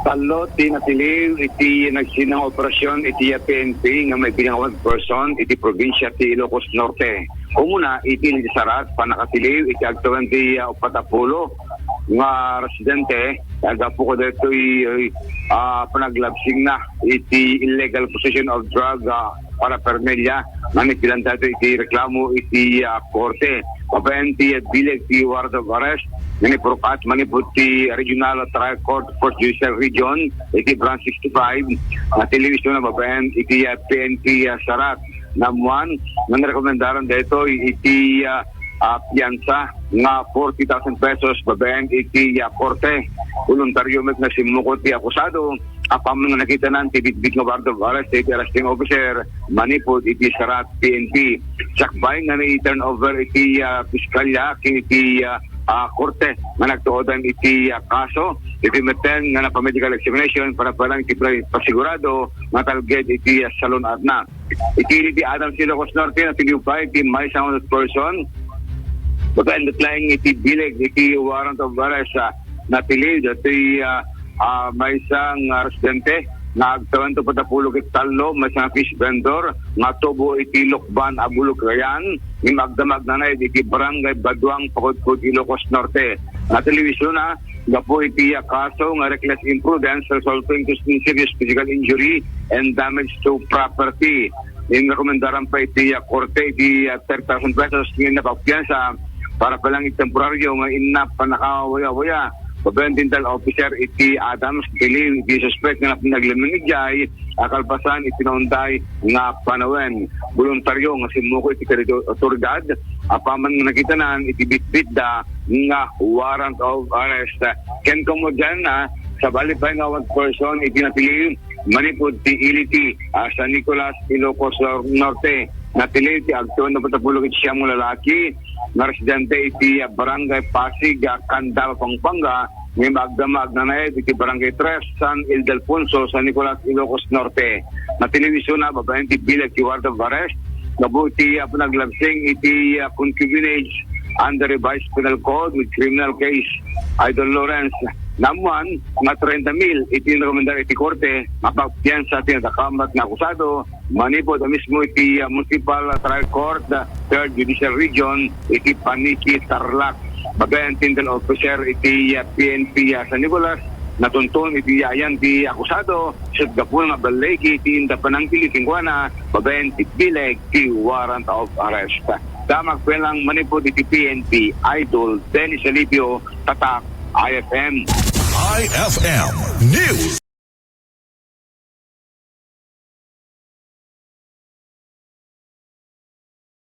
Talo, tinatiliw, iti nagsinang operasyon, iti PNP, nga may pinangawag person, iti probinsya ti Ilocos Norte. Umuna, iti nisarat, panakatiliw, iti agtawan ti Patapulo, nga residente, agapo ko dito panaglabsing na, iti illegal possession of drug para permelya, manipilan dito iti reklamo, iti korte. Pabayan ti bileg ti warrant of arrest, manipurukat, maniput ti Regional Trial Court, 4th Judicial Region, iti branch 65, na television na babayan, iti PNP Sarat, namuan, nanrekomendaran dito, iti piyansa nga 40,000 pesos, babayan, iti korte, voluntaryo met na simukot ti akusado, apam nga nakita nan ti bitbit nga warrant of arrest, iti arresting officer, maniput, iti Sarat, PNP, sakbay nga na-turn over iti piskalya, iti korte nga nagtuodan iti kaso, iti meten nga napamedical examination para palang iti pasigurado nga talged iti salon adna. Iti Adam Ilocos Norte na tiliupay iti may sound person, bagaan datlaing iti bileg iti warrant of arrest na pilid iti may isang residente na agtawan to Patapulo ket Talo, may isang fish vendor nga tubo iti Lukban Abulugayan, ni magdamag nanay iti barangay Baduang Pakudkod Ilocos Norte. Na television na gapo iti kaso nga reckless imprudence resulting to serious physical injury and damage to property. Rekomendaran pa iti korte iti 30,000 pesos ng napagpiyansa para palang temporaryo nga inap panakawaya-waya. Pabayan dental officer iti Adams Kilim, iti suspect nga naglaminigjay, akalpasan iti naunday nga panawen. Voluntaryo nga simuko iti otoridad, apaman nga nakitanan iti bitbit da nga warrant of arrest. Ken komo dyan sa balipay nga one person iti napili manipod ti Iliti sa Nicolas Ilocos Norte. Natili iti agtuan na Patapulo iti siyang lalaki nga residente iti barangay Pasig, Candal, Pampanga, may magdamag na naed iti barangay 3, San Ildefonso, sa Nicolas Ilocos Norte. Na television na babayan ti bilag ti warrant of arrest, nabuti panaglabsing iti concubinage under revised penal code with criminal case. Idol Lawrence, namuan nga 30,000 iti rekomendar iti korte, mapagpiyansa ti natakamat na akusado, manipod mismo iti Municipal Trial Court, 3rd Judicial Region, iti Paniki, Tarlac. Babayan tindal officer iti PNP San Nicolas, natuntun iti ayan ti akusado, siyat gapul nga balegi iti indapanang Pilipingwana, babayan ti bileg ti warrant of arrest. Damag pelang manipod iti PNP, Idol Dennis Alipio, Tatak, IFM. IFM News.